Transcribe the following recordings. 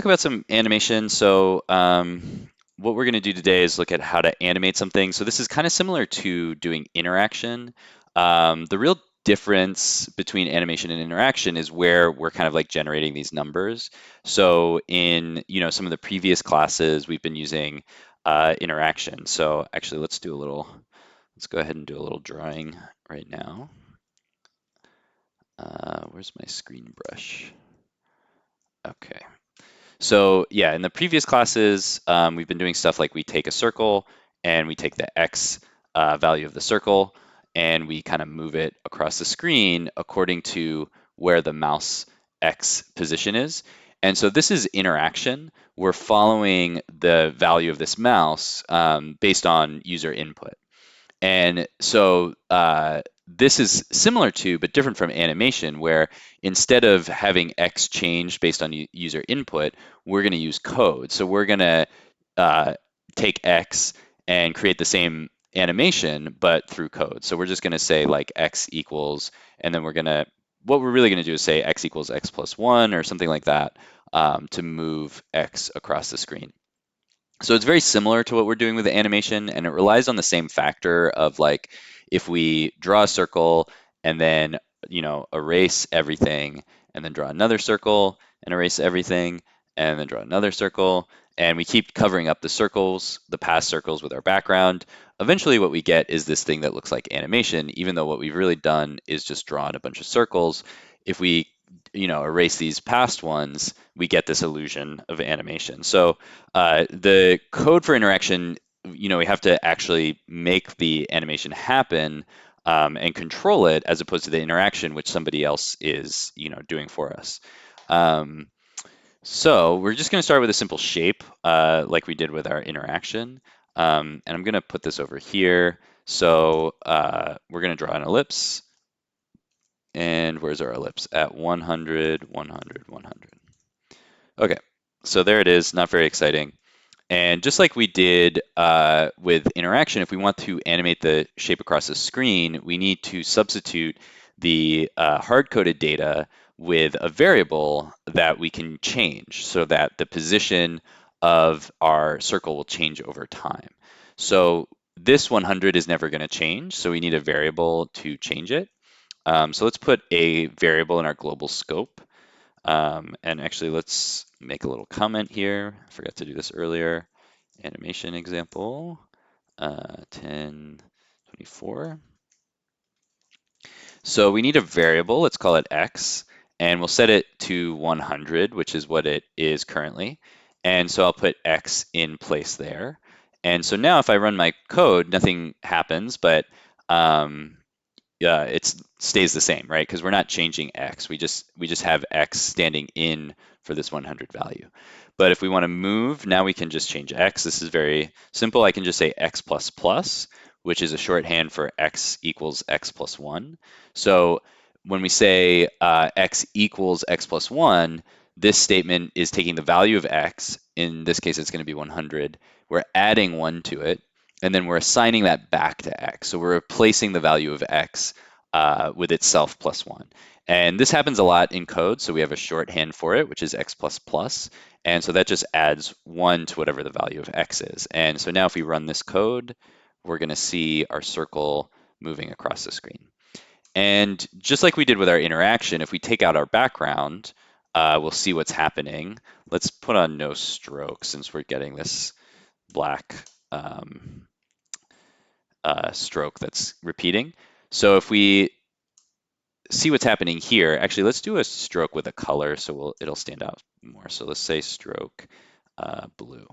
Talk about some animation. So what we're going to do today is look at how to animate something. So this is kind of similar to doing interaction. The real difference between animation and interaction is where we're kind of like generating these numbers. So in some of the previous classes, we've been using interaction. So actually, let's go ahead and do a little drawing right now. Where's my screen brush? Okay. So yeah, in the previous classes, we've been doing stuff like we take a circle and we take the x value of the circle and we kind of move it across the screen according to where the mouse x position is. And so this is interaction. We're following the value of this mouse based on user input. And so this is similar to, but different from animation, where instead of having X change based on user input, we're going to use code. So we're going to uh, take X and create the same animation, but through code. So we're just going to say like X equals, and then what we're really going to do is say X equals X plus 1 or something like that to move X across the screen. So it's very similar to what we're doing with the animation, and it relies on the same factor of like if we draw a circle and then erase everything, and then draw another circle and erase everything, and then draw another circle, and we keep covering up the circles, the past circles with our background. Eventually, what we get is this thing that looks like animation, even though what we've really done is just drawn a bunch of circles. If we erase these past ones, we get this illusion of animation. So the code for interaction, we have to actually make the animation happen and control it as opposed to the interaction which somebody else is, doing for us. Um, so we're just going to start with a simple shape like we did with our interaction. And I'm going to put this over here. So we're going to draw an ellipse. And where's our ellipse? At 100, 100, 100. Okay, so there it is. Not very exciting. And just like we did with interaction, if we want to animate the shape across the screen, we need to substitute the hard-coded data with a variable that we can change so that the position of our circle will change over time. So this 100 is never going to change, so we need a variable to change it. So let's put a variable in our global scope. And actually, let's make a little comment here. I forgot to do this earlier. Animation example, 1024. So we need a variable, let's call it x, and we'll set it to 100, which is what it is currently. And so I'll put x in place there. And so now if I run my code, nothing happens, but it stays the same, right? Because we're not changing x. We just have x standing in for this 100 value. But if we want to move, now we can just change x. This is very simple. I can just say x plus plus, which is a shorthand for x equals x plus 1. So when we say x equals x plus 1, this statement is taking the value of x. In this case, it's going to be 100. We're adding 1 to it, and then we're assigning that back to x. So we're replacing the value of x with itself plus 1. And this happens a lot in code, so we have a shorthand for it, which is x plus plus. And so that just adds 1 to whatever the value of x is. And so now if we run this code, we're going to see our circle moving across the screen. And just like we did with our interaction, if we take out our background, we'll see what's happening. Let's put on no stroke since we're getting this black stroke that's repeating. So if we see what's happening here, actually, let's do a stroke with a color so it'll stand out more. So let's say stroke blue.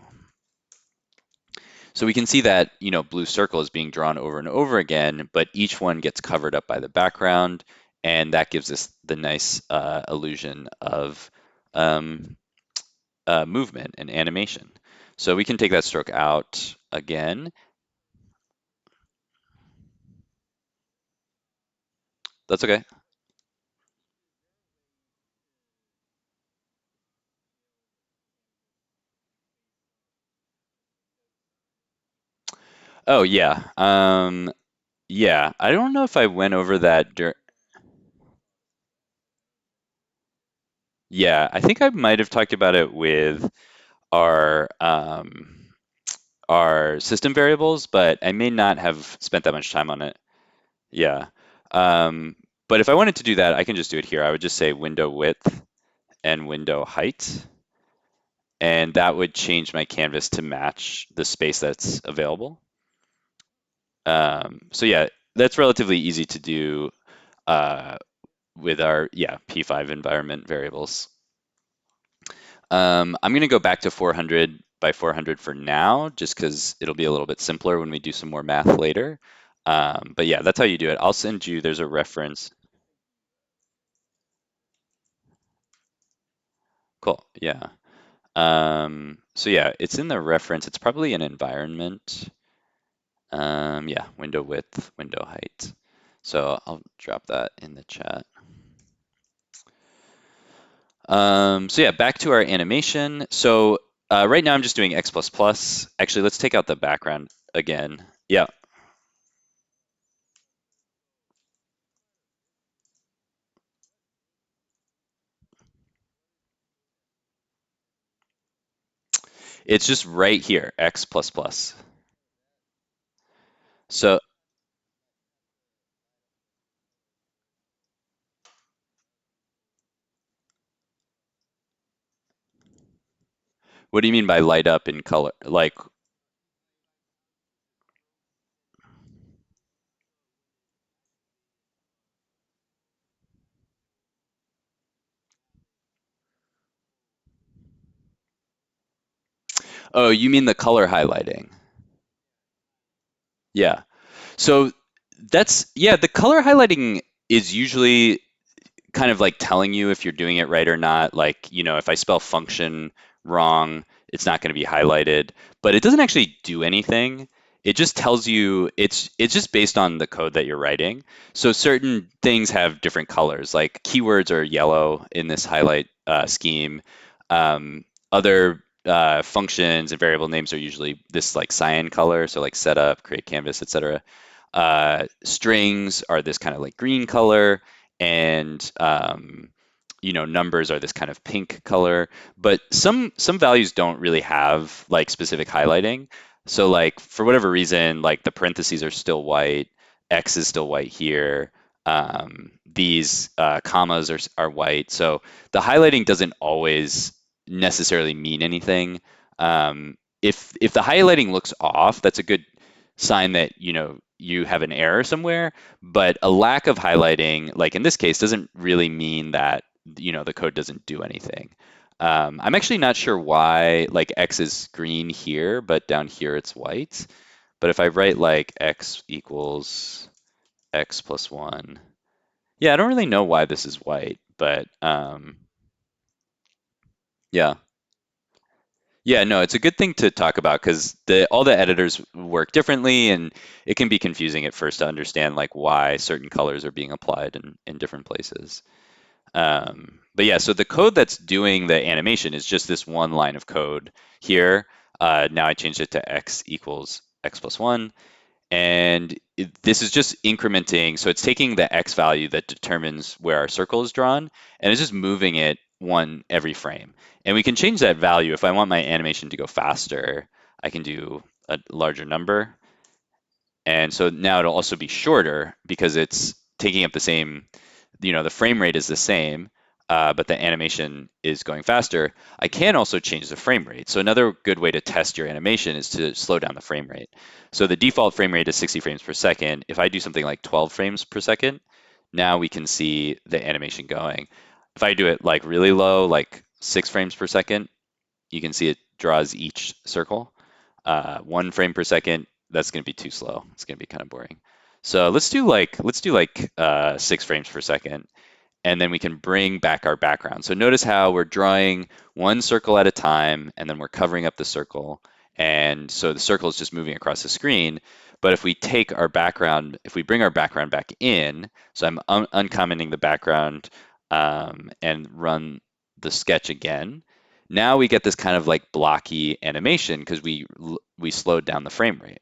So we can see that, blue circle is being drawn over and over again, but each one gets covered up by the background, and that gives us the nice illusion of movement and animation. So we can take that stroke out again. That's okay. Oh yeah. Yeah, I don't know if I went over that Yeah, I think I might have talked about it with our our system variables, but I may not have spent that much time on it. Yeah. Um, but if I wanted to do that, I can just do it here. I would just say window width and window height, and that would change my canvas to match the space that's available. So yeah, that's relatively easy to do uh, with our P5 environment variables. I'm going to go back to 400 by 400 for now, just because it'll be a little bit simpler when we do some more math later. But yeah, that's how you do it. I'll send you, there's a reference. Cool. Yeah. So yeah, it's in the reference. It's probably an environment. Yeah, window width, window height. So I'll drop that in the chat. So yeah, back to our animation. So right now I'm just doing X++. Actually, let's take out the background again. Yeah, it's just right here, X++. So what do you mean by light up in color? Like, oh, you mean the color highlighting? Yeah. So yeah, the color highlighting is usually kind of like telling you if you're doing it right or not. Like, if I spell function wrong, it's not going to be highlighted, but it doesn't actually do anything. It just tells you it's just based on the code that you're writing. So certain things have different colors, like keywords are yellow in this highlight scheme. Other functions and variable names are usually this like cyan color, so like setup, create canvas, etc. Strings are this kind of like green color, and numbers are this kind of pink color. But some values don't really have like specific highlighting. So like for whatever reason, like the parentheses are still white, X is still white here. These commas are white. So the highlighting doesn't always necessarily mean anything. If the highlighting looks off, that's a good sign that you have an error somewhere. But a lack of highlighting, like in this case, doesn't really mean that the code doesn't do anything. I'm actually not sure why like X is green here, but down here it's white. But if I write like X equals X plus one, yeah, I don't really know why this is white, but yeah. Yeah, no, it's a good thing to talk about because all the editors work differently, and it can be confusing at first to understand like why certain colors are being applied in different places. But yeah, so the code that's doing the animation is just this one line of code here. Now I changed it to X equals X plus one, and this is just incrementing. So it's taking the X value that determines where our circle is drawn, and it's just moving it one every frame. And we can change that value. If I want my animation to go faster, I can do a larger number. And so now it'll also be shorter because it's taking up the same, the frame rate is the same, but the animation is going faster. I can also change the frame rate. So another good way to test your animation is to slow down the frame rate. So the default frame rate is 60 frames per second. If I do something like 12 frames per second, now we can see the animation going. If I do it like really low, like 6 frames per second, you can see it draws each circle. 1 frame per second, that's going to be too slow. It's going to be kind of boring. So let's do like 6 frames per second, and then we can bring back our background. So notice how we're drawing one circle at a time, and then we're covering up the circle. And so the circle is just moving across the screen. But if we take our background, if we bring our background back in, so I'm uncommenting the background and run the sketch again, now we get this kind of like blocky animation because we slowed down the frame rate.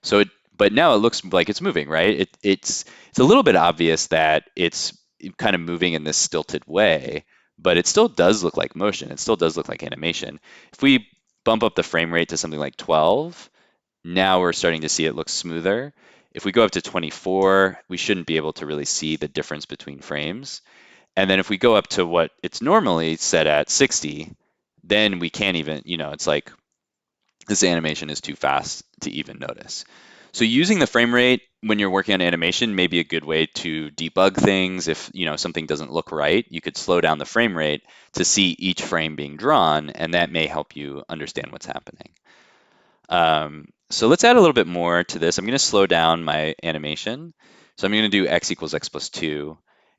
So but now it looks like it's moving, right? It's a little bit obvious that it's kind of moving in this stilted way, but it still does look like motion. It still does look like animation. If we bump up the frame rate to something like 12, now we're starting to see it look smoother. If we go up to 24, we shouldn't be able to really see the difference between frames. And then if we go up to what it's normally set at 60, then we can't even, it's like this animation is too fast to even notice. So using the frame rate when you're working on animation may be a good way to debug things. If something doesn't look right, you could slow down the frame rate to see each frame being drawn, and that may help you understand what's happening. So let's add a little bit more to this. I'm going to slow down my animation. So I'm going to do x equals x plus 2.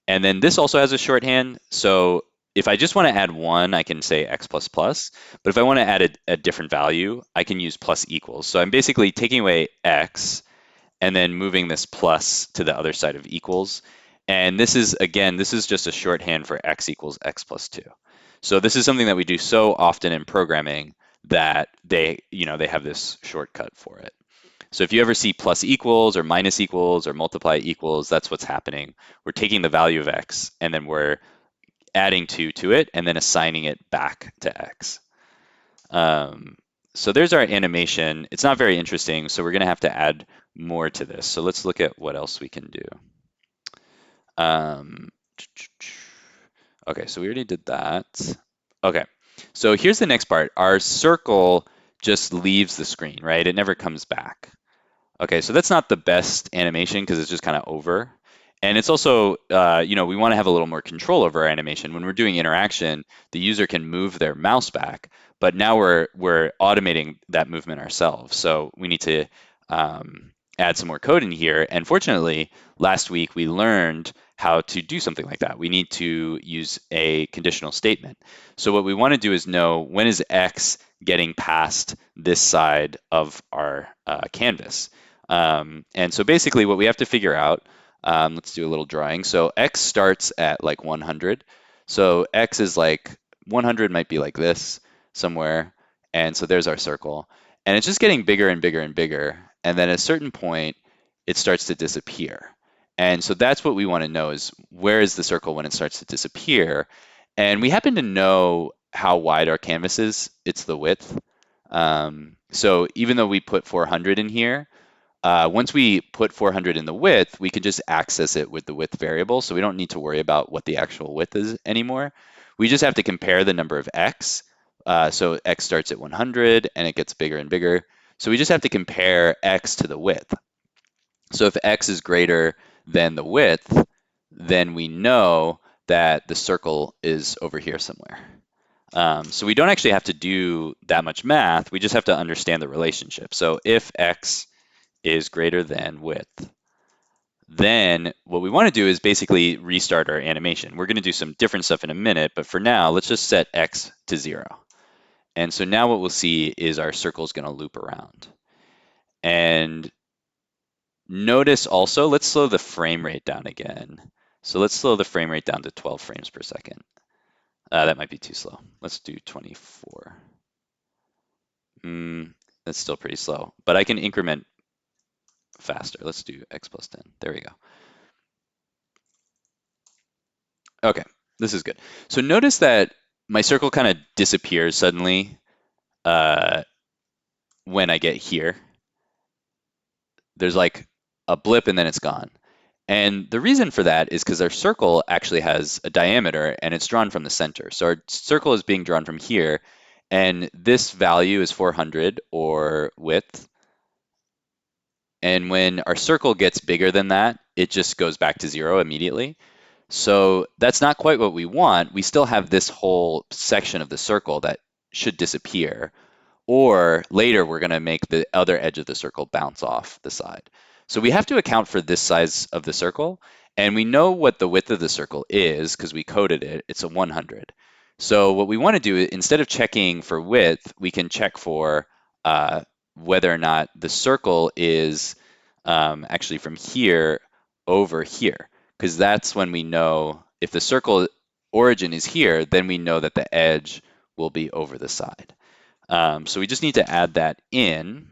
And then this also has a shorthand. So if I just want to add 1, I can say x plus plus. But if I want to add a different value, I can use plus equals. So I'm basically taking away x and then moving this plus to the other side of equals. And this is, again, this is just a shorthand for x equals x plus 2. So this is something that we do so often in programming that they have this shortcut for it. So if you ever see plus equals or minus equals or multiply equals, that's what's happening. We're taking the value of x and then we're adding 2 to it and then assigning it back to x. So there's our animation. It's not very interesting, so we're going to have to add more to this. So let's look at what else we can do. Um, okay, so we already did that. Okay, so here's the next part. Our circle just leaves the screen, right? It never comes back. Okay, so that's not the best animation because it's just kind of over. And it's also, we want to have a little more control over our animation. When we're doing interaction, the user can move their mouse back, but now we're automating that movement ourselves. So we need to add some more code in here. And fortunately, last week we learned how to do something like that. We need to use a conditional statement. So what we want to do is know when is X getting past this side of our canvas. And so basically what we have to figure out, let's do a little drawing. So X starts at like 100. So X is like 100 might be like this somewhere. And so there's our circle. And it's just getting bigger and bigger and bigger. And then at a certain point, it starts to disappear. And so that's what we want to know is where is the circle when it starts to disappear? And we happen to know how wide our canvas is. It's the width. So even though we put 400 in here, once we put 400 in the width, we can just access it with the width variable. So we don't need to worry about what the actual width is anymore. We just have to compare the number of x. So x starts at 100 and it gets bigger and bigger. So we just have to compare x to the width. So if x is greater than the width, then we know that the circle is over here somewhere. So we don't actually have to do that much math. We just have to understand the relationship. So if x is greater than width, then what we want to do is basically restart our animation. We're going to do some different stuff in a minute, but for now, let's just set x to 0. And so now what we'll see is our circle is going to loop around. And notice also, let's slow the frame rate down again. So let's slow the frame rate down to 12 frames per second. That might be too slow. Let's do 24. That's still pretty slow, but I can increment faster. Let's do x plus 10. There we go. Okay, this is good. So notice that my circle kind of disappears suddenly when I get here. There's like a blip and then it's gone. And the reason for that is because our circle actually has a diameter and it's drawn from the center. So our circle is being drawn from here, and this value is 400 or width. And when our circle gets bigger than that, it just goes back to 0 immediately. So that's not quite what we want. We still have this whole section of the circle that should disappear. Or later, we're going to make the other edge of the circle bounce off the side. So we have to account for this size of the circle. And we know what the width of the circle is because we coded it. It's a 100. So what we want to do, instead of checking for width, we can check for whether or not the circle is actually from here over here, because that's when we know if the circle origin is here, then we know that the edge will be over the side. So we just need to add that in.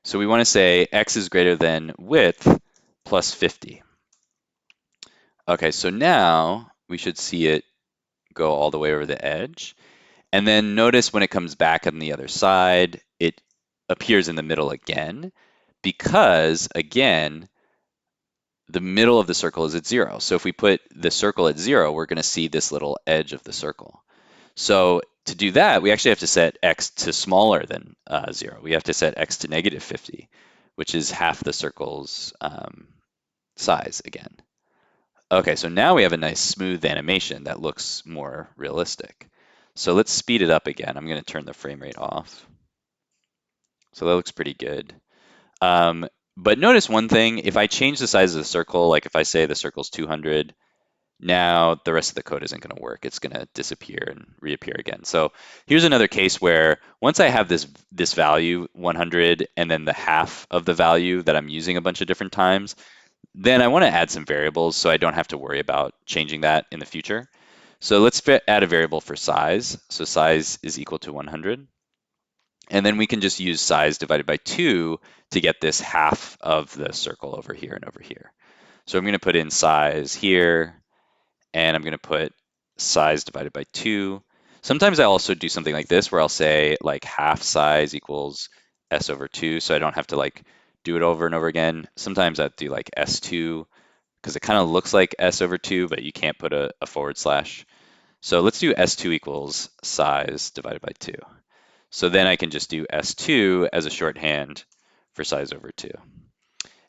So we want to say x is greater than width plus 50. Okay, so now we should see it go all the way over the edge. And then notice when it comes back on the other side, it appears in the middle again because, again, the middle of the circle is at 0. So if we put the circle at 0, we're going to see this little edge of the circle. So to do that, we actually have to set x to smaller than 0. We have to set x to -50, which is half the circle's size again. Okay, so now we have a nice smooth animation that looks more realistic. So let's speed it up again. I'm going to turn the frame rate off. So that looks pretty good. Um, but notice one thing, if I change the size of the circle, like if I say the circle's 200, now the rest of the code isn't going to work. It's going to disappear and reappear again. So here's another case where once I have this value, 100, and then the half of the value that I'm using a bunch of different times, then I want to add some variables so I don't have to worry about changing that in the future. So let's add a variable for size. So size is equal to 100. And then we can just use size divided by 2 to get this half of the circle over here and over here. So I'm going to put in size here, and I'm going to put size divided by 2. Sometimes I also do something like this where I'll say like half size equals s over 2, so I don't have to like do it over and over again. Sometimes I do like s2 because it kind of looks like s over 2, but you can't put a forward slash. So let's do s2 equals size divided by 2. So then I can just do s2 as a shorthand for size over 2.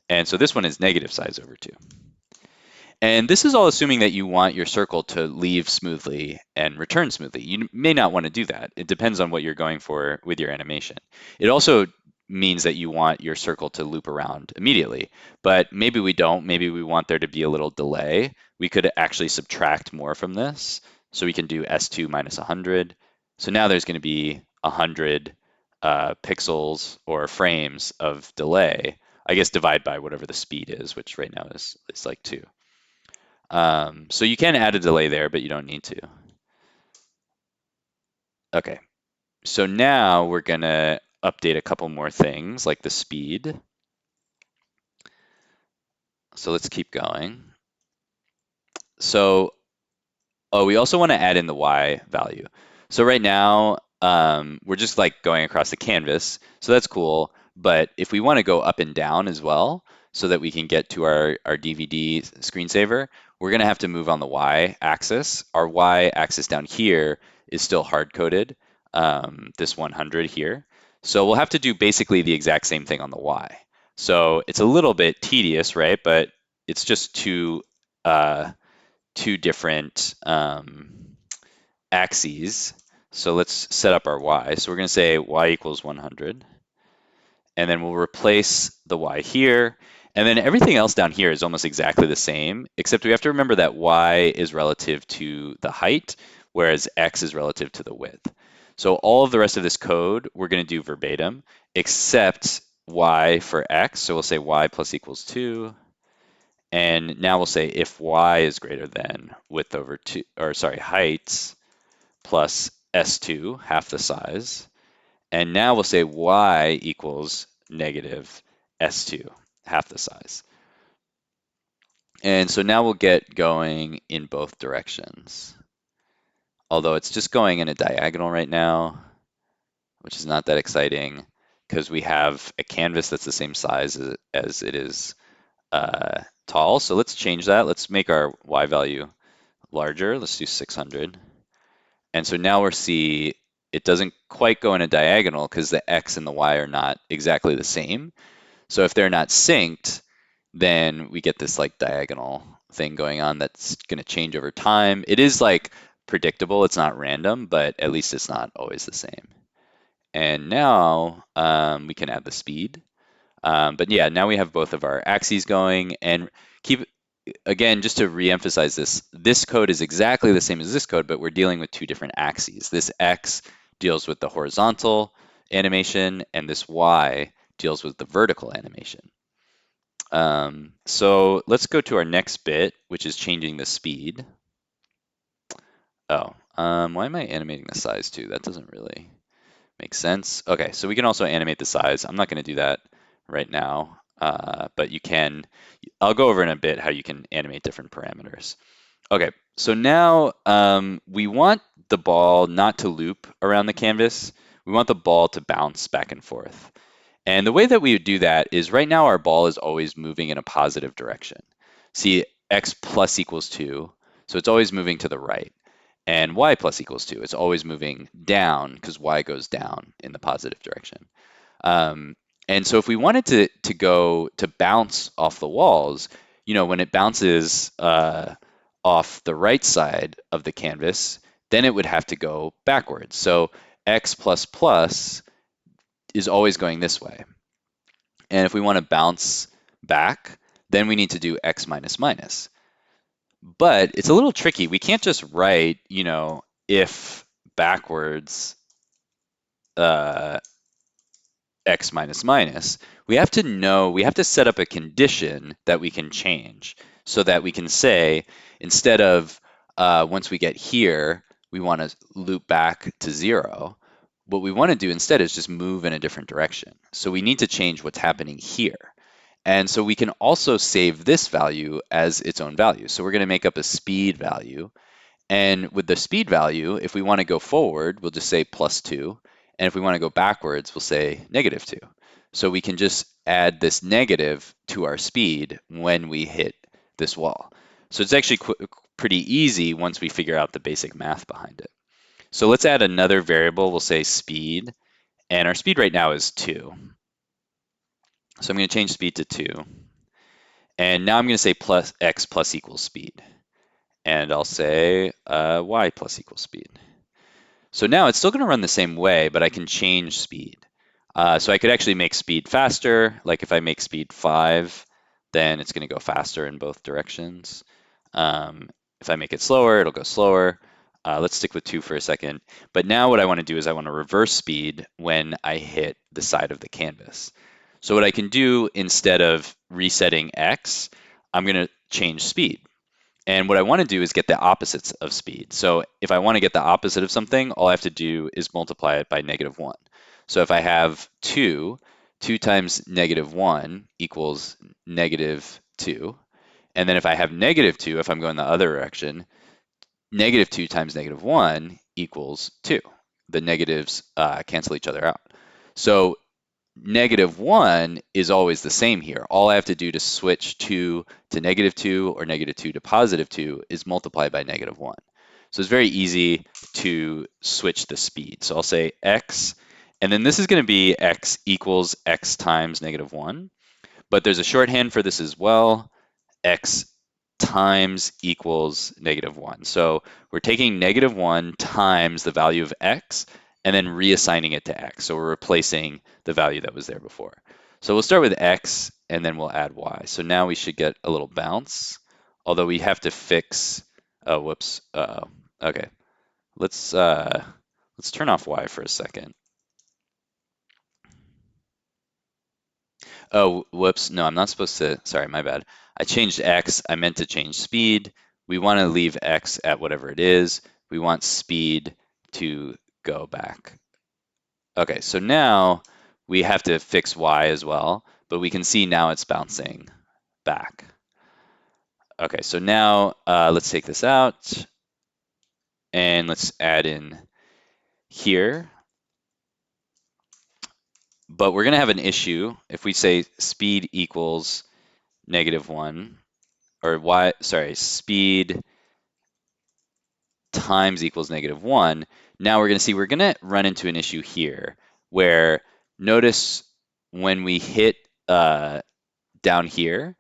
And so this one is negative size over 2. And this is all assuming that you want your circle to leave smoothly and return smoothly. You may not want to do that. It depends on what you're going for with your animation. It also means that you want your circle to loop around immediately, but maybe we don't. Maybe we want there to be a little delay. We could actually subtract more from this. So we can do S2 minus 100. So now there's going to be 100 pixels or frames of delay. I guess divide by whatever the speed is, which right now is like 2. So you can add a delay there, but you don't need to. Okay, so now we're gonna update a couple more things like the speed. So let's keep going. So, oh, we also want to add in the Y value. So right now, we're just like going across the canvas, so that's cool. But if we want to go up and down as well, so that we can get to our DVD screensaver, we're going to have to move on the Y axis. Our Y axis down here is still hard-coded, this 100 here. So we'll have to do basically the exact same thing on the Y. So it's a little bit tedious, right? But it's just two different axes. So let's set up our Y. So we're going to say Y equals 100. And then we'll replace the Y here. And then everything else down here is almost exactly the same, except we have to remember that Y is relative to the height, whereas X is relative to the width. So all of the rest of this code, we're going to do verbatim, except Y for X. So we'll say Y plus equals 2. And now we'll say if Y is greater than width over 2, or sorry, height plus S2, half the size. And now we'll say Y equals negative S2, half the size. And so now we'll get going in both directions. Although it's just going in a diagonal right now, which is not that exciting because we have a canvas that's the same size as it is tall. So let's change that. Let's make our Y value larger. Let's do 600. And so now we'll see it doesn't quite go in a diagonal because the X and the Y are not exactly the same. So if they're not synced, then we get this like diagonal thing going on that's going to change over time. It is like predictable. It's not random, but at least it's not always the same. And now we can add the speed. But yeah, now we have both of our axes going, and keep, again, just to reemphasize this code is exactly the same as this code, but we're dealing with two different axes. This X deals with the horizontal animation, and this Y deals with the vertical animation. So let's go to our next bit, which is changing the speed. Oh, why am I animating the size too? That doesn't really make sense. Okay, so we can also animate the size. I'm not going to do that right now, but you can. I'll go over in a bit how you can animate different parameters. Okay, So now we want the ball not to loop around the canvas. We want the ball to bounce back and forth. And the way that we would do that is right now our ball is always moving in a positive direction. See, x plus equals 2, so it's always moving to the right. And y plus equals 2, it's always moving down because y goes down in the positive direction. Um, and so if we wanted to go to bounce off the walls, when it bounces off the right side of the canvas, then it would have to go backwards. So x plus plus is always going this way. And if we want to bounce back, then we need to do x minus minus. But it's a little tricky. We can't just write, if backwards uh, x minus minus. We have to know, we have to set up a condition that we can change so that we can say, instead of once we get here, we want to loop back to 0. What we want to do instead is just move in a different direction. So we need to change what's happening here. And so we can also save this value as its own value. So we're going to make up a speed value. And with the speed value, if we want to go forward, we'll just say +2. And if we want to go backwards, we'll say -2. So we can just add this negative to our speed when we hit this wall. So it's actually pretty easy once we figure out the basic math behind it. So let's add another variable. We'll say speed. And our speed right now is 2. So I'm going to change speed to 2. And now I'm going to say plus x plus equals speed. And I'll say y plus equals speed. So now it's still going to run the same way, but I can change speed. So I could actually make speed faster. Like if I make speed 5, then it's going to go faster in both directions. If I make it slower, it'll go slower. Let's stick with 2 for a second. But now what I want to do is I want to reverse speed when I hit the side of the canvas. So what I can do instead of resetting x, I'm going to change speed. And what I want to do is get the opposites of speed. So if I want to get the opposite of something, all I have to do is multiply it by -1. So if I have 2, 2 times -1 equals -2. And then if I have -2, if I'm going the other direction, -2 times -1 equals 2. The negatives cancel each other out. So -1 is always the same here. All I have to do to switch 2 to -2 or -2 to +2 is multiply by -1. So it's very easy to switch the speed. So I'll say x, and then this is going to be x equals x times -1. But there's a shorthand for this as well. X times equals -1. So we're taking -1 times the value of x and then reassigning it to x. So we're replacing the value that was there before. So we'll start with x and then we'll add y. So now we should get a little bounce, although we have to fix, oh, whoops, okay. Let's turn off y for a second. Oh, whoops. No, I'm not supposed to. Sorry, my bad. I changed x. I meant to change speed. We want to leave x at whatever it is. We want speed to go back. Okay, so now we have to fix y as well, but we can see now it's bouncing back. Okay, so now let's take this out and let's add in here. But we're going to have an issue if we say speed equals -1. Or y, sorry, speed times equals -1. Now we're going to see we're going to run into an issue here where notice when we hit down here,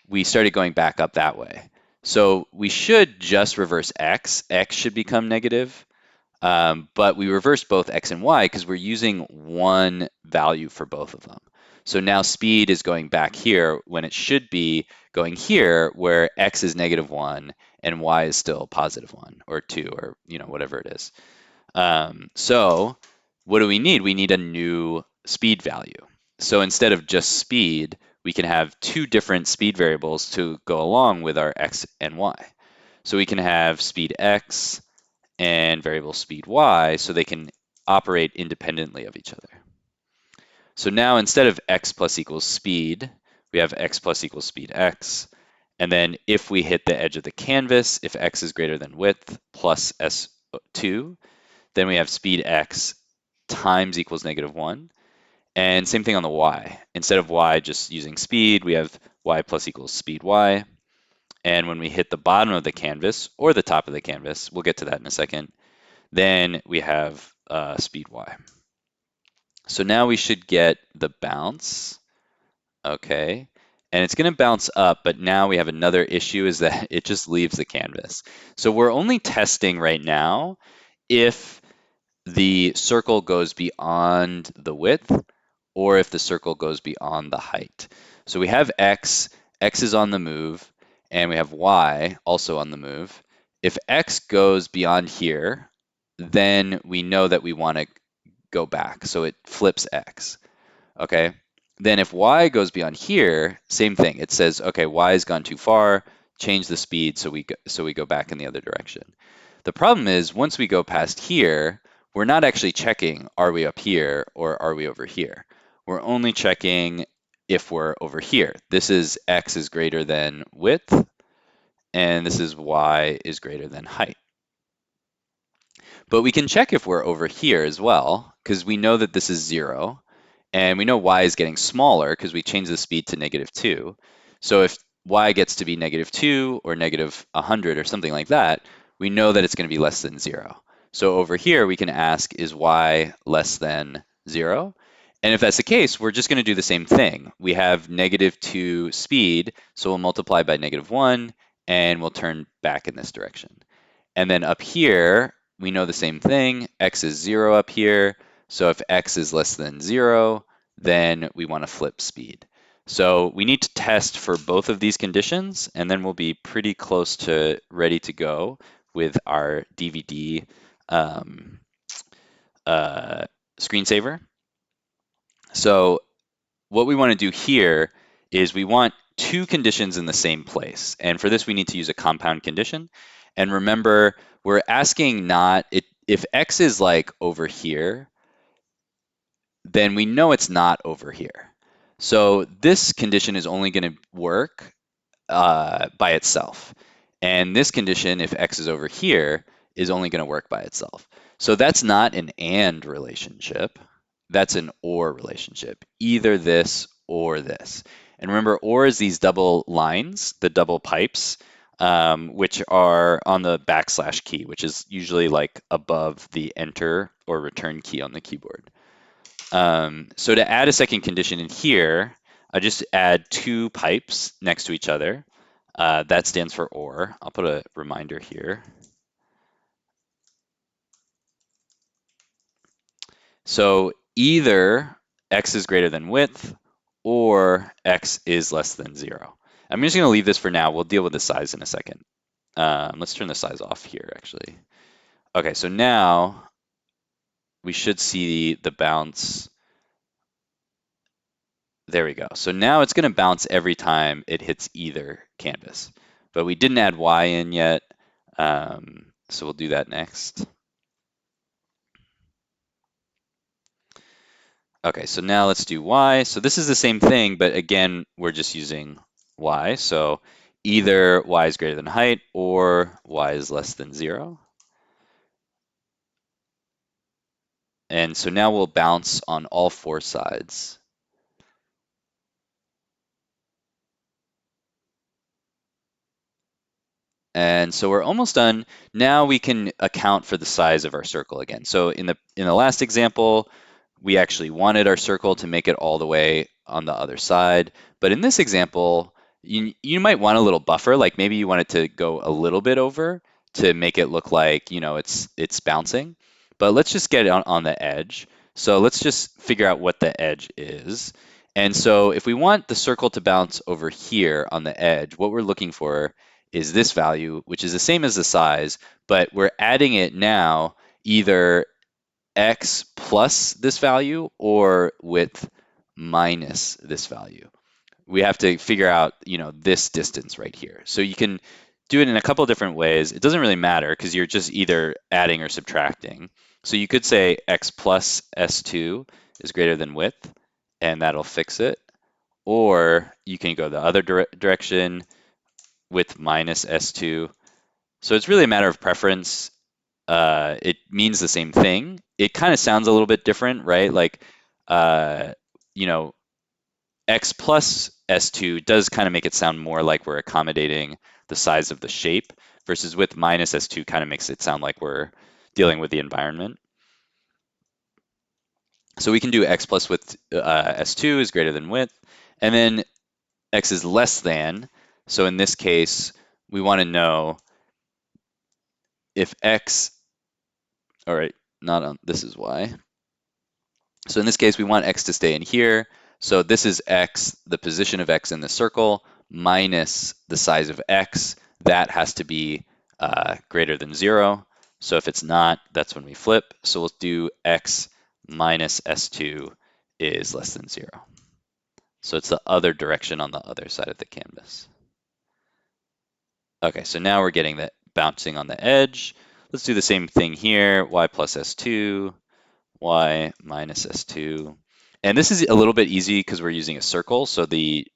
we started going back up that way. So we should just reverse x. X should become negative. But we reverse both x and y because we're using one value for both of them. So now speed is going back here when it should be going here where x is -1 and y is still +1 or 2 or whatever it is. So what do we need? We need a new speed value. So instead of just speed, we can have two different speed variables to go along with our x and y. So we can have speed x and variable speed y so they can operate independently of each other. So now instead of x plus equals speed, we have x plus equals speed x. And then if we hit the edge of the canvas, if x is greater than width plus s2, then we have speed x times equals -1. And same thing on the y. Instead of y just using speed, we have y plus equals speed y. And when we hit the bottom of the canvas or the top of the canvas, we'll get to that in a second, then we have speed y. So now we should get the bounce, okay? And it's gonna bounce up, but now we have another issue is that it just leaves the canvas. So we're only testing right now if the circle goes beyond the width or if the circle goes beyond the height. So we have x is on the move, and we have y also on the move. If x goes beyond here, then we know that we want to go back, so it flips x, okay? Then if y goes beyond here, same thing. It says, okay, y has gone too far, change the speed so we go back in the other direction. The problem is once we go past here, we're not actually checking, are we up here or are we over here? We're only checking if we're over here. This is x is greater than width, and this is y is greater than height. But we can check if we're over here as well, because we know that this is 0, and we know y is getting smaller because we changed the speed to -2. So if y gets to be -2 or -100 or something like that, we know that it's going to be less than 0. So over here, we can ask, is y less than 0? And if that's the case, we're just going to do the same thing. We have -2 speed, so we'll multiply by -1, and we'll turn back in this direction. And then up here, we know the same thing. X is 0 up here. So if x is less than 0, then we want to flip speed. So we need to test for both of these conditions, and then we'll be pretty close to ready to go with our DVD screensaver. So what we want to do here is we want two conditions in the same place. And for this, we need to use a compound condition. And remember, we're asking not, if x is like over here, then we know it's not over here. So this condition is only going to work by itself. And this condition, if x is over here, is only going to work by itself. So that's not an and relationship. That's an or relationship, either this or this. And remember, or is these double lines, the double pipes, which are on the backslash key, which is usually like above the enter or return key on the keyboard. So to add a second condition in here, I just add two pipes next to each other. That stands for or. I'll put a reminder here. So either x is greater than width or x is less than 0. I'm just going to leave this for now. We'll deal with the size in a second. Let's turn the size off here, actually. Okay, so now we should see the bounce. There we go. So now it's going to bounce every time it hits either canvas. But we didn't add y in yet, so we'll do that next. Okay, so now let's do y. So this is the same thing, but again, we're just using y. So either y is greater than height or y is less than 0. And so now we'll bounce on all four sides. And so we're almost done. Now we can account for the size of our circle again. So in the last example, we actually wanted our circle to make it all the way on the other side. But in this example, you might want a little buffer, like maybe you want it to go a little bit over to make it look like, it's bouncing. But let's just get it on the edge. So let's just figure out what the edge is. And so if we want the circle to bounce over here on the edge, what we're looking for is this value, which is the same as the size, but we're adding it now either x plus this value or width minus this value. We have to figure out, this distance right here. So you can do it in a couple of different ways. It doesn't really matter because you're just either adding or subtracting. So you could say x plus s2 is greater than width, and that'll fix it. Or you can go the other direction. with minus S2. So it's really a matter of preference. It means the same thing. It kind of sounds a little bit different, right? Like, uh, you know, X plus S2 does kind of make it sound more like we're accommodating the size of the shape versus with minus S2 kind of makes it sound like we're dealing with the environment. So we can do X plus with S2 is greater than width, and then X is less than. So in this case, we want to know if X, all right, not on, this is Y. So in this case, we want X to stay in here. So this is X, the position of X in the circle, minus the size of X. That has to be greater than 0. So if it's not, that's when we flip. So we'll do X minus S2 is less than 0. So it's the other direction on the other side of the canvas. Okay, so now we're getting that bouncing on the edge. Let's do the same thing here, Y plus S2, Y minus S2. And this is a little bit easy because we're using a circle, so the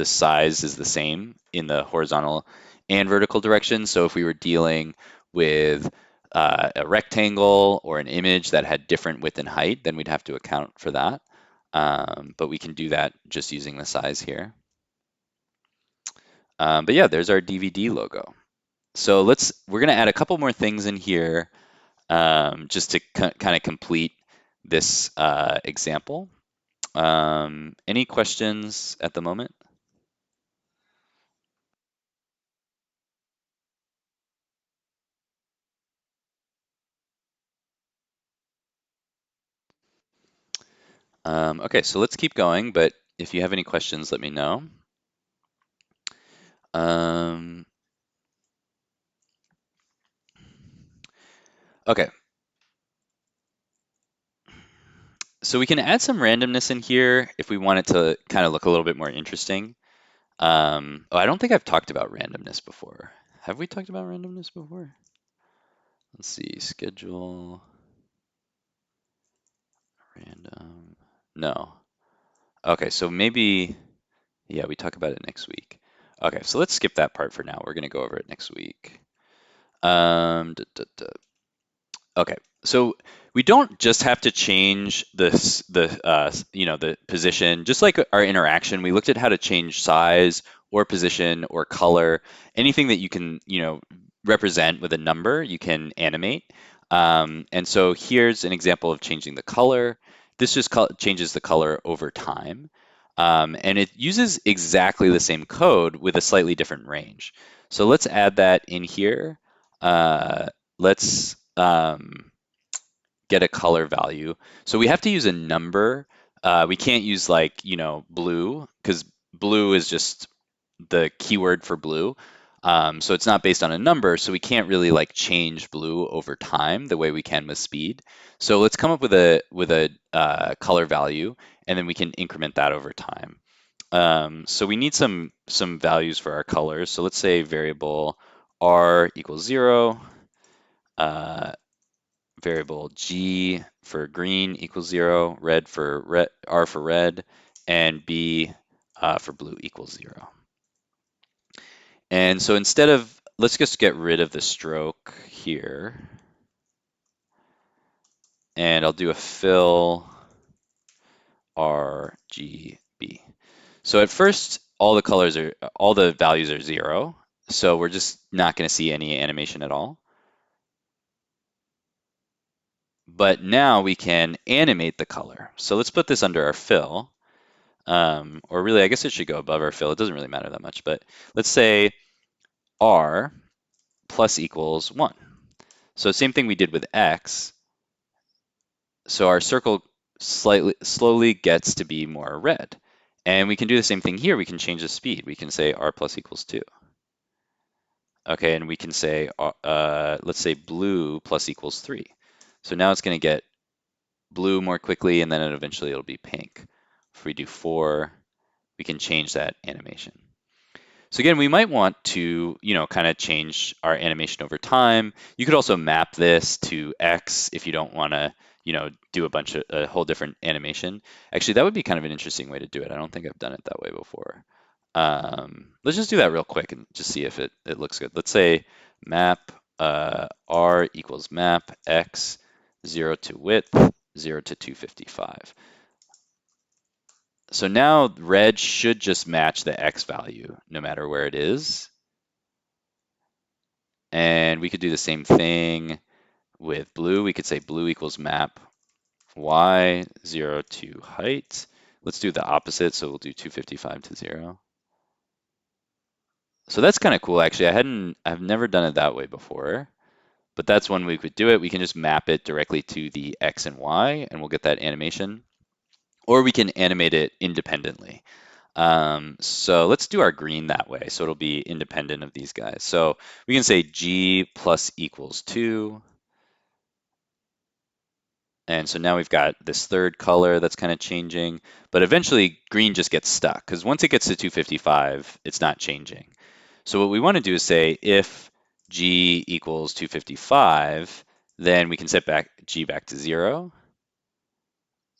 size is the same in the horizontal and vertical direction. So if we were dealing with a rectangle or an image that had different width and height, then we'd have to account for that. But we can do that just using the size here. But yeah, there's our DVD logo. So we're gonna add a couple more things in here just to kind of complete this example. Any questions at the moment? Okay, so let's keep going, but if you have any questions, let me know. Um, okay, so we can add some randomness in here if we want it to kind of look a little bit more interesting. Oh, I don't think I've talked about randomness before. Have we talked about randomness before? Let's see, schedule, random. No. Okay, so maybe, yeah, we talk about it next week. Okay, so let's skip that part for now. We're going to go over it next week. Duh, duh, duh. Okay, so we don't just have to change the position. Just like our interaction, we looked at how to change size or position or color. Anything that you can represent with a number, you can animate. And so here's an example of changing the color. This just changes the color over time. And it uses exactly the same code with a slightly different range. So let's add that in here. Let's get a color value. So we have to use a number. We can't use like, blue, because blue is just the keyword for blue. So it's not based on a number, so we can't really like change blue over time the way we can with speed. So let's come up with a color value, and then we can increment that over time. So we need some values for our colors. So let's say variable r equals 0, uh, variable g for green equals 0, r for red, and b for blue equals 0. And so instead of, let's just get rid of the stroke here, and I'll do a fill RGB. So at first, all the values are 0, so we're just not going to see any animation at all. But now we can animate the color. So let's put this under our fill, or really, I guess it should go above our fill. It doesn't really matter that much, but let's say R plus equals 1. So same thing we did with X. So our circle slowly gets to be more red. And we can do the same thing here. We can change the speed. We can say R plus equals 2. Okay, and we can say, let's say blue plus equals 3. So now it's going to get blue more quickly, and then eventually it'll be pink. If we do 4, we can change that animation. So again, we might want to, kind of change our animation over time. You could also map this to X if you don't want to, do a whole different animation. Actually, that would be kind of an interesting way to do it. I don't think I've done it that way before. Let's just do that real quick and just see if it looks good. Let's say map r equals map x 0 to width 0 to 255. So now red should just match the x value no matter where it is. And we could do the same thing with blue. We could say blue equals map y 0 to height. Let's do the opposite. So we'll do 255 to 0. So that's kind of cool, actually. I've never done it that way before, but that's one way we could do it. We can just map it directly to the X and Y, and we'll get that animation. Or we can animate it independently. So let's do our green that way. So it'll be independent of these guys. So we can say G plus equals 2. And so now we've got this third color that's kind of changing, but eventually green just gets stuck because once it gets to 255, it's not changing. So what we want to do is say if G equals 255, then we can set back G back to 0.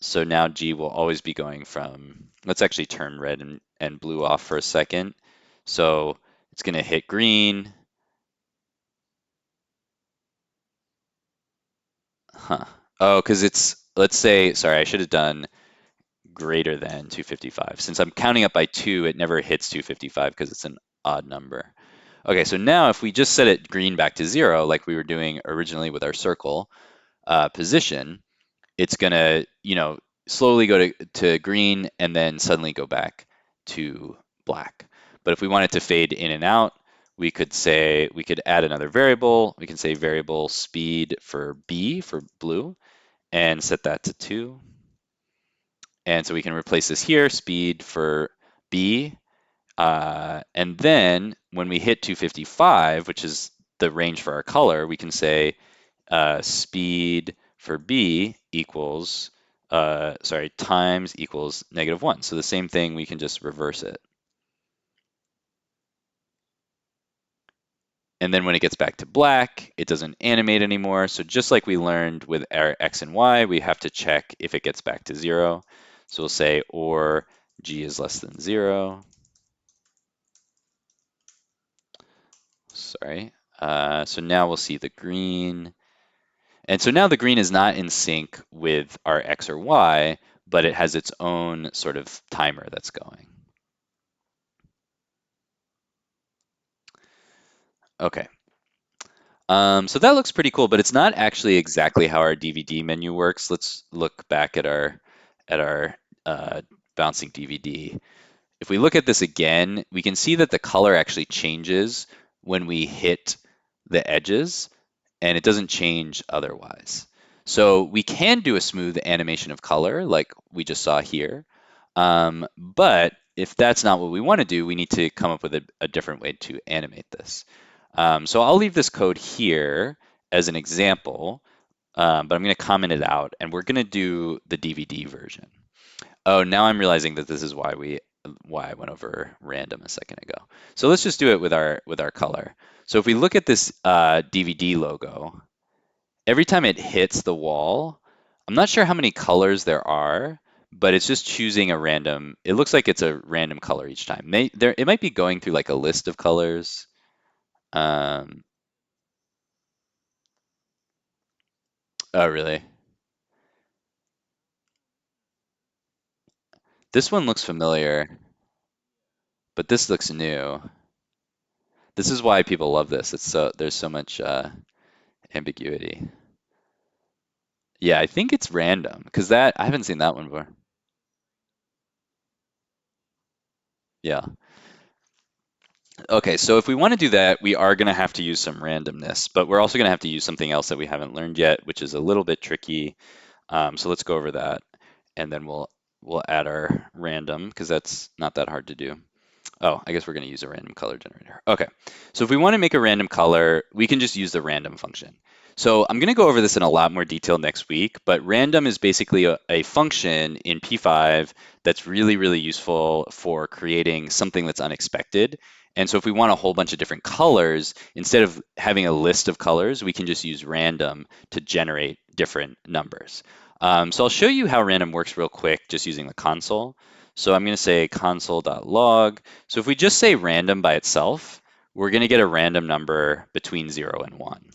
So now G will always be going from, let's actually turn red and blue off for a second. So it's going to hit green. Huh. Oh, because it's, let's say, sorry, I should have done greater than 255. Since I'm counting up by 2, it never hits 255 because it's an odd number. Okay, so now if we just set it green back to 0, like we were doing originally with our circle position, it's gonna, slowly go to green and then suddenly go back to black. But if we want it to fade in and out, we could add another variable. We can say variable speed for B for blue and set that to 2. And so we can replace this here, speed for B. And then when we hit 255, which is the range for our color, we can say speed for B equals, times equals -1. So the same thing, we can just reverse it. And then when it gets back to black, it doesn't animate anymore. So just like we learned with our X and Y, we have to check if it gets back to 0. So we'll say, or G is less than 0. Sorry. So now we'll see the green. And so now the green is not in sync with our X or Y, but it has its own sort of timer that's going. Okay. So that looks pretty cool, but it's not actually exactly how our DVD menu works. Let's look back at our bouncing DVD. If we look at this again, we can see that the color actually changes when we hit the edges, and it doesn't change otherwise. So we can do a smooth animation of color like we just saw here. But if that's not what we want to do, we need to come up with a different way to animate this. So I'll leave this code here as an example, but I'm going to comment it out, and we're going to do the DVD version. Oh, now I'm realizing that this is why I went over random a second ago. So let's just do it with our color. So if we look at this DVD logo, every time it hits the wall, I'm not sure how many colors there are, but it's just choosing a random. It looks like it's a random color each time. It might be going through like a list of colors. Um, oh, really? This one looks familiar, but this looks new. This is why people love this. There's so much ambiguity. Yeah, I think it's random because that I haven't seen that one before. Yeah. Okay, so if we want to do that, we are going to have to use some randomness, but we're also going to have to use something else that we haven't learned yet, which is a little bit tricky. So let's go over that, and then we'll add our random because that's not that hard to do. Oh, I guess we're going to use a random color generator. Okay, so if we want to make a random color, we can just use the random function. So I'm going to go over this in a lot more detail next week, but random is basically a function in P5 that's really, really useful for creating something that's unexpected. And so if we want a whole bunch of different colors, instead of having a list of colors, we can just use random to generate different numbers. So I'll show you how random works real quick, just using the console. So I'm going to say console.log. So if we just say random by itself, we're going to get a random number between 0 and 1.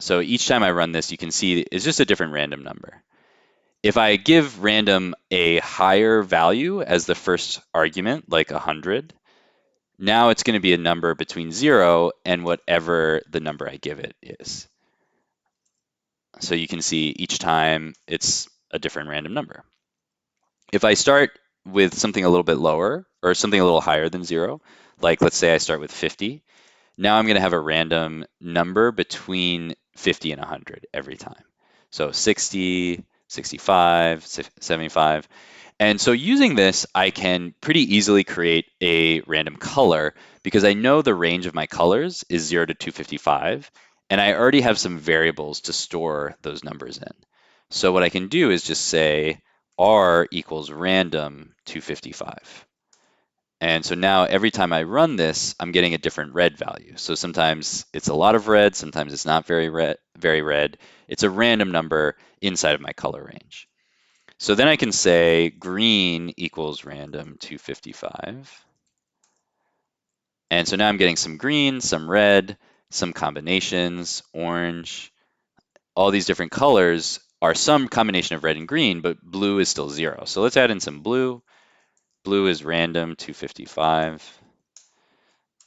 So each time I run this, you can see it's just a different random number. If I give random a higher value as the first argument, like 100, now it's going to be a number between 0 and whatever the number I give it is. So you can see each time it's a different random number. If I start with something a little bit lower or something a little higher than 0, like let's say I start with 50, now I'm going to have a random number between 50 and 100 every time. So 60, 65, 75. And so using this, I can pretty easily create a random color because I know the range of my colors is 0 to 255, and I already have some variables to store those numbers in. So what I can do is just say R equals random 255. And so now every time I run this, I'm getting a different red value. So sometimes it's a lot of red, sometimes it's not very red, very red. It's a random number inside of my color range. So then I can say green equals random 255. And so now I'm getting some green, some red, some combinations, orange. All these different colors are some combination of red and green, but blue is still 0. So let's add in some blue. Blue is random 255.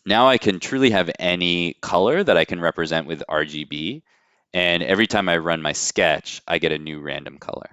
Now I can truly have any color that I can represent with RGB. And every time I run my sketch, I get a new random color.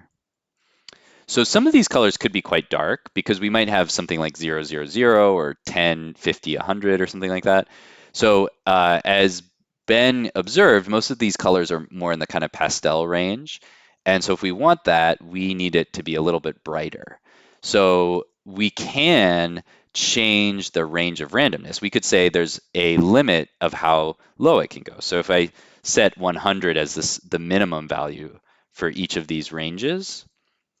So some of these colors could be quite dark because we might have something like 0, 0, 0 or 10, 50, 100 or something like that. So as Ben observed, most of these colors are more in the kind of pastel range. And so if we want that, we need it to be a little bit brighter. So we can change the range of randomness. We could say there's a limit of how low it can go. So if I set 100 as the minimum value for each of these ranges,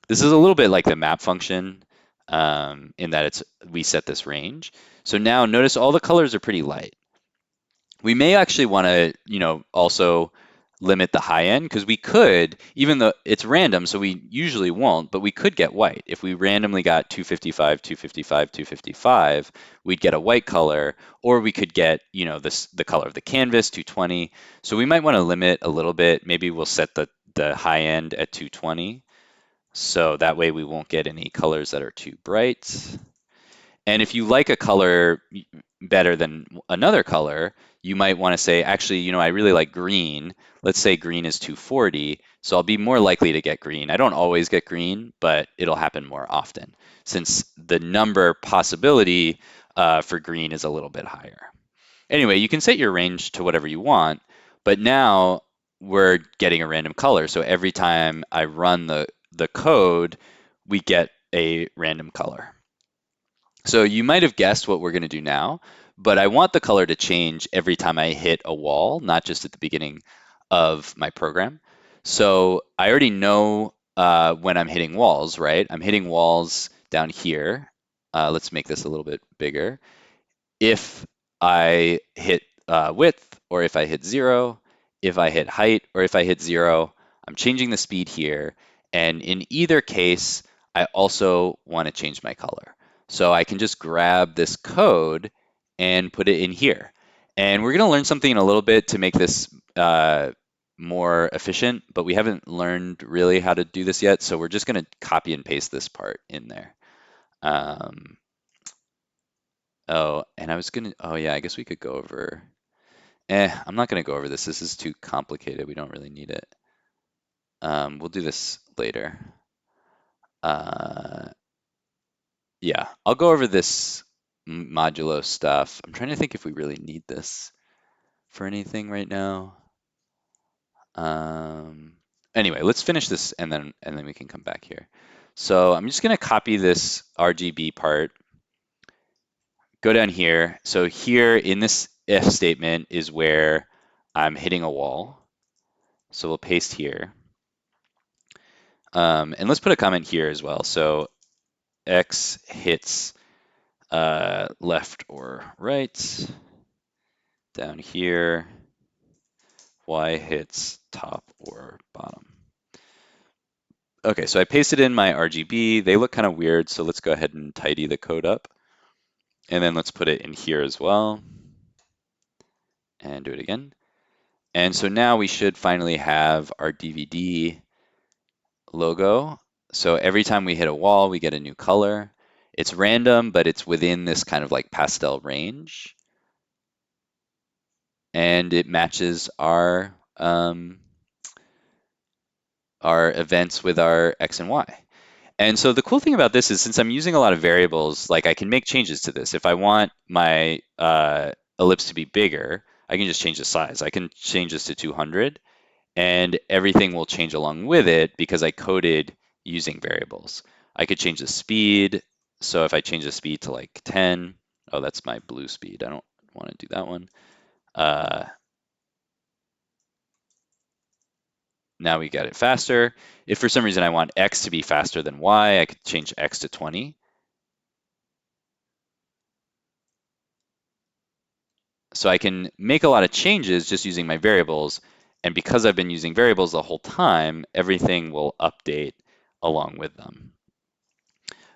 this is a little bit like the map function in that we set this range. So now notice all the colors are pretty light. We may actually want to, also limit the high end because we could, even though it's random, so we usually won't, but we could get white. If we randomly got 255, 255, 255, we'd get a white color, or we could get, the color of the canvas, 220. So we might want to limit a little bit. Maybe we'll set the high end at 220. So that way we won't get any colors that are too bright. And if you like a color better than another color, you might want to say, actually, I really like green. Let's say green is 240. So I'll be more likely to get green. I don't always get green, but it'll happen more often since the number possibility for green is a little bit higher. Anyway, you can set your range to whatever you want, but now we're getting a random color. So every time I run the code, we get a random color. So you might have guessed what we're going to do now, but I want the color to change every time I hit a wall, not just at the beginning of my program. So I already know when I'm hitting walls, right? I'm hitting walls down here. Let's make this a little bit bigger. If I hit width, or if I hit 0, if I hit height, or if I hit 0, I'm changing the speed here. And in either case, I also want to change my color. So I can just grab this code and put it in here. And we're going to learn something in a little bit to make this more efficient, but we haven't learned really how to do this yet. So we're just going to copy and paste this part in there. Oh, and oh yeah, I guess we could go over, I'm not gonna go over this. This is too complicated. We don't really need it. We'll do this later. Uh, yeah, I'll go over this modulo stuff. I'm trying to think if we really need this for anything right now. Anyway, let's finish this and then we can come back here. So I'm just gonna copy this RGB part, go down here. So here in this if statement is where I'm hitting a wall. So we'll paste here. And let's put a comment here as well. So X hits left or right. Down here, Y hits top or bottom. Okay, so I pasted in my RGB. They look kind of weird, so let's go ahead and tidy the code up. And then let's put it in here as well. And do it again. And so now we should finally have our DVD logo. So every time we hit a wall, we get a new color. It's random, but it's within this kind of like pastel range. And it matches our events with our X and Y. And so the cool thing about this is since I'm using a lot of variables, like I can make changes to this. If I want my ellipse to be bigger, I can just change the size. I can change this to 200 and everything will change along with it because I coded using variables. I could change the speed. So if I change the speed to like 10, oh, that's my blue speed. I don't want to do that one. Uh, Now we got it faster. If for some reason I want X to be faster than Y, I could change X to 20. So I can make a lot of changes just using my variables. And because I've been using variables the whole time, everything will update along with them.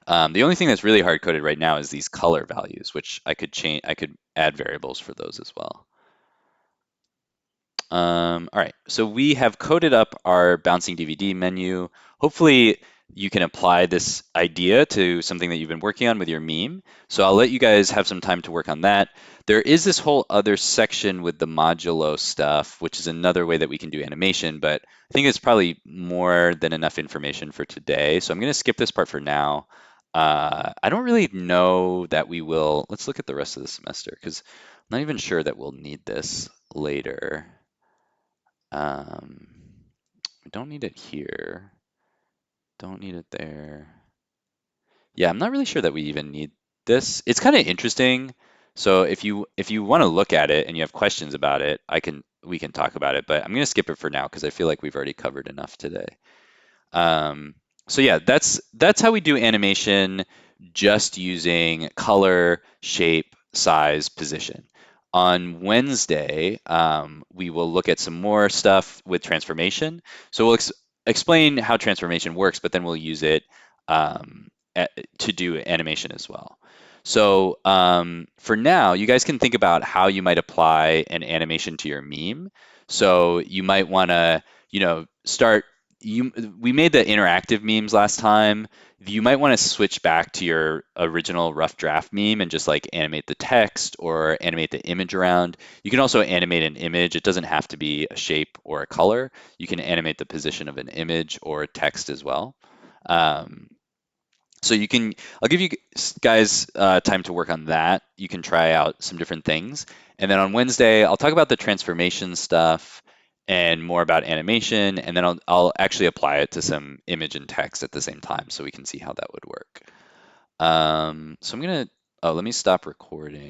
The only thing that's really hard coded right now is these color values, which I could change. I could add variables for those as well. All right, so we have coded up our bouncing DVD menu. Hopefully you can apply this idea to something that you've been working on with your meme. So I'll let you guys have some time to work on that. There is this whole other section with the modulo stuff, which is another way that we can do animation, but I think it's probably more than enough information for today. So I'm gonna skip this part for now. I don't really know that we will, let's look at the rest of the semester because I'm not even sure that we'll need this later. We don't need it here. Don't need it there. Yeah, I'm not really sure that we even need this. It's kind of interesting. So if you want to look at it and you have questions about it, we can talk about it, but I'm going to skip it for now because I feel like we've already covered enough today. Um, so yeah, that's how we do animation just using color, shape, size, position. On Wednesday, we will look at some more stuff with transformation. So we'll explain how transformation works, but then we'll use it um, to do animation as well. So for now, you guys can think about how you might apply an animation to your meme. So you might want to, start we made the interactive memes last time. You might want to switch back to your original rough draft meme and just like animate the text or animate the image around. You can also animate an image. It doesn't have to be a shape or a color. You can animate the position of an image or text as well. Um, so I'll give you guys time to work on that. You can try out some different things. And then on Wednesday, I'll talk about the transformation stuff and more about animation. And then I'll actually apply it to some image and text at the same time so we can see how that would work. So let me stop recording.